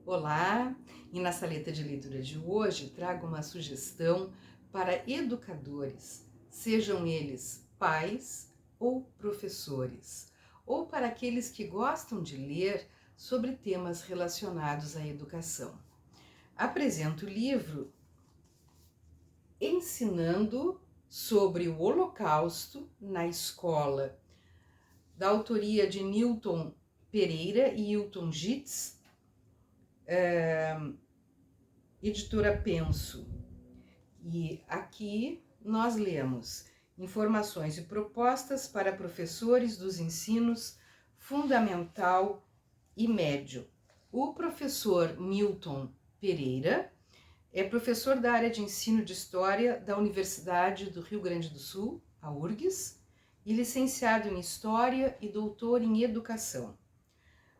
Olá, e na saleta de leitura de hoje trago uma sugestão para educadores, sejam eles pais ou professores, ou para aqueles que gostam de ler sobre temas relacionados à educação. Apresento o livro Ensinando sobre o Holocausto na Escola, da autoria de Newton Pereira e Hilton Gitz, editora Penso. E aqui nós lemos informações e propostas para professores dos ensinos fundamental e médio. O professor Newton Pereira é professor da área de ensino de História da Universidade do Rio Grande do Sul, a URGS, e licenciado em História e doutor em Educação.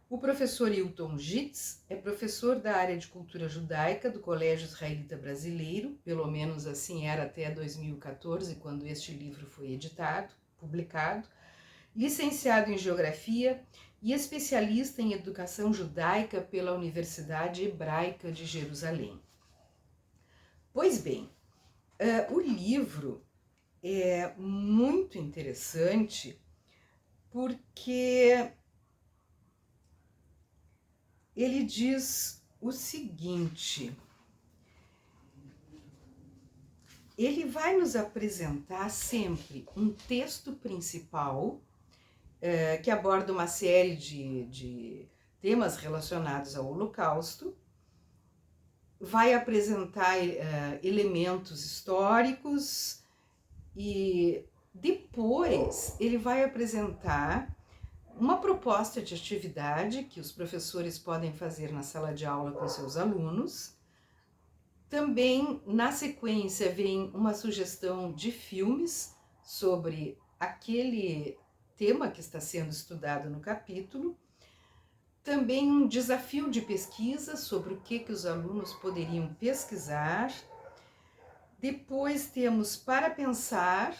O professor Hilton Gitz é professor da área de cultura judaica do Colégio Israelita Brasileiro, pelo menos assim era até 2014, quando este livro foi editado, publicado, licenciado em Geografia e especialista em Educação Judaica pela Universidade Hebraica de Jerusalém. Pois bem, o livro é muito interessante porque ele diz o seguinte: ele vai nos apresentar sempre um texto principal que aborda uma série de temas relacionados ao Holocausto, vai apresentar elementos históricos e depois ele vai apresentar uma proposta de atividade que os professores podem fazer na sala de aula com seus alunos. Também, na sequência, vem uma sugestão de filmes sobre aquele tema que está sendo estudado no capítulo. Também um desafio de pesquisa sobre o que os alunos poderiam pesquisar. Depois temos Para Pensar,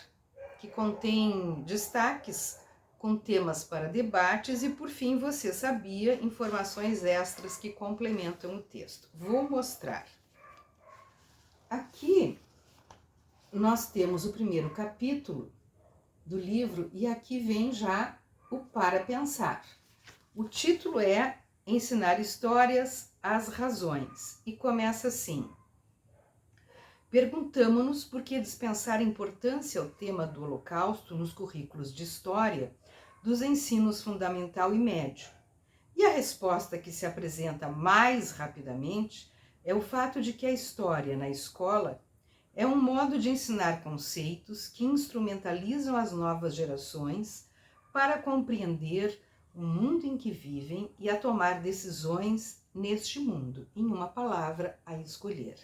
que contém destaques com temas para debates, e por fim, Você Sabia? Informações extras que complementam o texto. Vou mostrar. Aqui nós temos o primeiro capítulo do livro e aqui vem já o Para Pensar. O título é Ensinar Histórias, as Razões, e começa assim: perguntamo-nos por que dispensar importância ao tema do Holocausto nos currículos de História dos ensinos fundamental e médio. E a resposta que se apresenta mais rapidamente é o fato de que a história na escola é um modo de ensinar conceitos que instrumentalizam as novas gerações para compreender o mundo em que vivem e a tomar decisões neste mundo, em uma palavra, a escolher.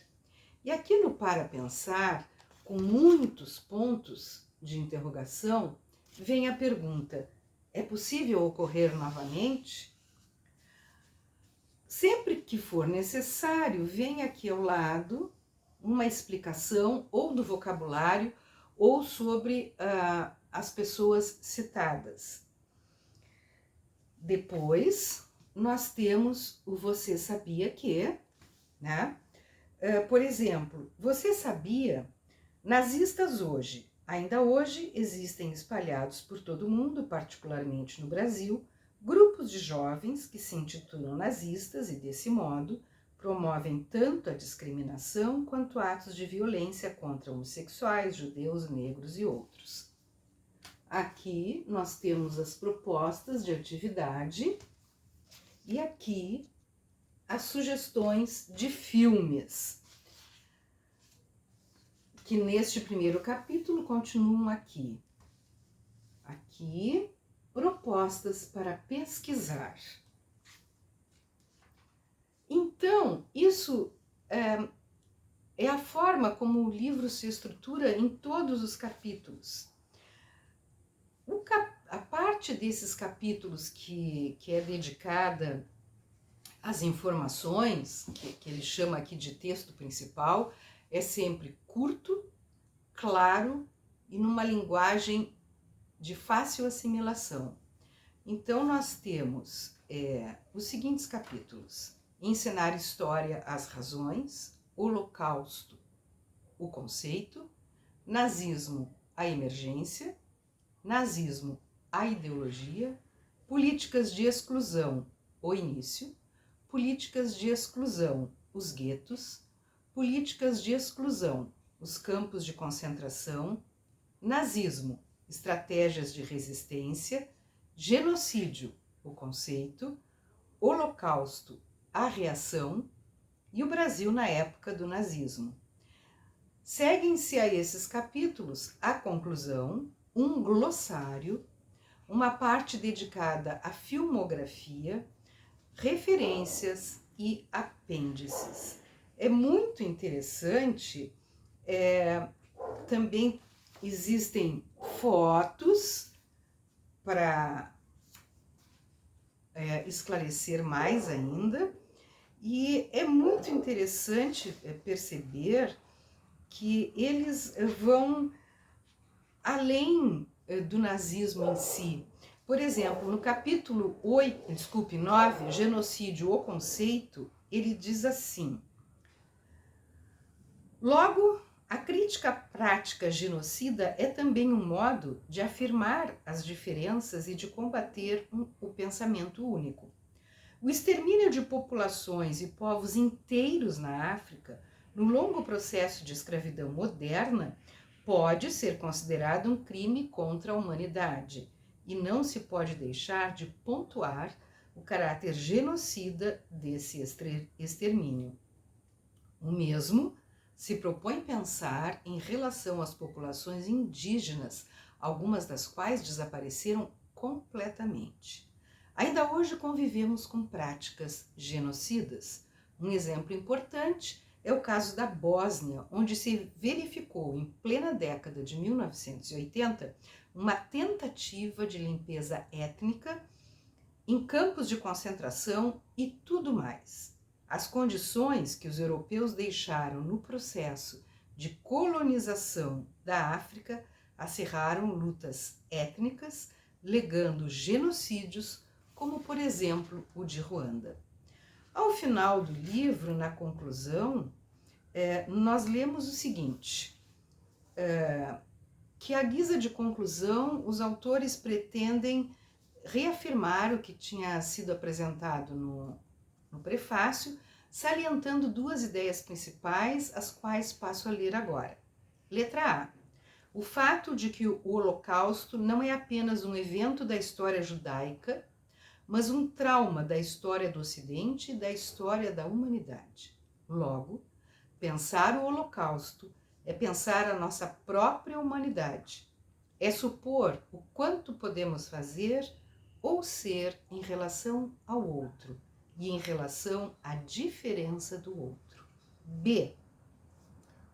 E aqui no Para Pensar, com muitos pontos de interrogação, vem a pergunta: é possível ocorrer novamente? Sempre que for necessário, vem aqui ao lado uma explicação ou do vocabulário ou sobre as pessoas citadas. Depois, nós temos o Você Sabia Que, né? Por exemplo, você sabia? Nazistas hoje. Ainda hoje existem espalhados por todo o mundo, particularmente no Brasil, grupos de jovens que se intitulam nazistas e, desse modo, promovem tanto a discriminação quanto atos de violência contra homossexuais, judeus, negros e outros. Aqui nós temos as propostas de atividade e aqui as sugestões de filmes, que neste primeiro capítulo continuam aqui. Aqui, propostas para pesquisar. Então, isso é a forma como o livro se estrutura em todos os capítulos. A parte desses capítulos que é dedicada às informações, que ele chama aqui de texto principal, é sempre curto, claro e numa linguagem de fácil assimilação. Então, nós temos os seguintes capítulos: ensinar história, as razões, holocausto, o conceito, nazismo, a emergência, nazismo, a ideologia, políticas de exclusão, o início, políticas de exclusão, os guetos, políticas de exclusão, os campos de concentração, nazismo, estratégias de resistência, genocídio, o conceito, holocausto, a reação e o Brasil na época do nazismo. Seguem-se a esses capítulos a conclusão, um glossário, uma parte dedicada à filmografia, referências e apêndices. É muito interessante, também existem fotos para esclarecer mais ainda, e é muito interessante perceber que eles vão além do nazismo em si. Por exemplo, no capítulo 9, Genocídio, o conceito, ele diz assim: logo, a crítica prática genocida é também um modo de afirmar as diferenças e de combater o pensamento único. O extermínio de populações e povos inteiros na África, no longo processo de escravidão moderna, pode ser considerado um crime contra a humanidade e não se pode deixar de pontuar o caráter genocida desse extermínio. O mesmo se propõe pensar em relação às populações indígenas, algumas das quais desapareceram completamente. Ainda hoje convivemos com práticas genocidas. Um exemplo importante é o caso da Bósnia, onde se verificou, em plena década de 1980, uma tentativa de limpeza étnica em campos de concentração e tudo mais. As condições que os europeus deixaram no processo de colonização da África acirraram lutas étnicas, legando genocídios, como, por exemplo, o de Ruanda. Ao final do livro, na conclusão, nós lemos o seguinte, que à guisa de conclusão, os autores pretendem reafirmar o que tinha sido apresentado no prefácio, salientando duas ideias principais, as quais passo a ler agora. Letra A. O fato de que o Holocausto não é apenas um evento da história judaica, mas um trauma da história do Ocidente e da história da humanidade. Logo, pensar o Holocausto é pensar a nossa própria humanidade, é supor o quanto podemos fazer ou ser em relação ao outro e em relação à diferença do outro. B.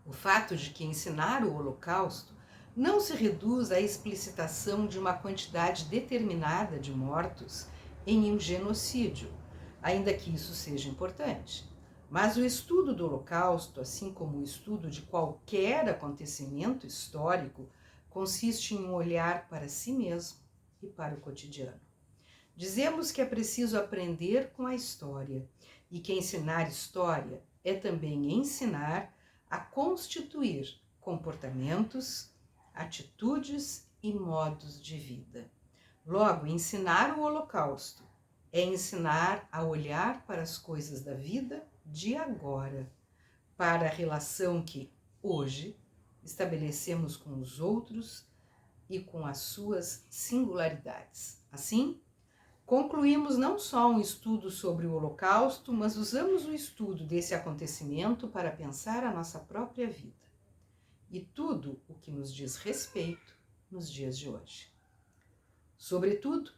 O fato de que ensinar o Holocausto não se reduz à explicitação de uma quantidade determinada de mortos em um genocídio, ainda que isso seja importante. Mas o estudo do Holocausto, assim como o estudo de qualquer acontecimento histórico, consiste em um olhar para si mesmo e para o cotidiano. Dizemos que é preciso aprender com a história e que ensinar história é também ensinar a constituir comportamentos, atitudes e modos de vida. Logo, ensinar o Holocausto é ensinar a olhar para as coisas da vida de agora, para a relação que hoje estabelecemos com os outros e com as suas singularidades. Assim, concluímos não só um estudo sobre o Holocausto, mas usamos o estudo desse acontecimento para pensar a nossa própria vida e tudo o que nos diz respeito nos dias de hoje. Sobretudo,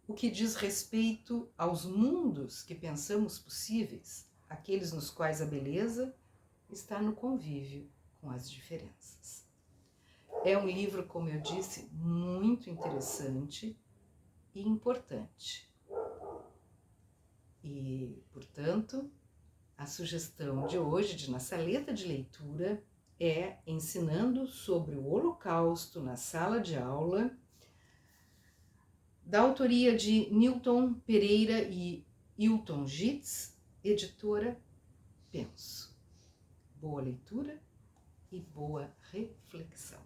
o que diz respeito aos mundos que pensamos possíveis, aqueles nos quais a beleza está no convívio com as diferenças. É um livro, como eu disse, muito interessante e importante. E, portanto, a sugestão de hoje, de nossa letra de leitura, é Ensinando sobre o Holocausto na Sala de Aula, da autoria de Newton Pereira e Hilton Gitz, Editora Penso. Boa leitura e boa reflexão.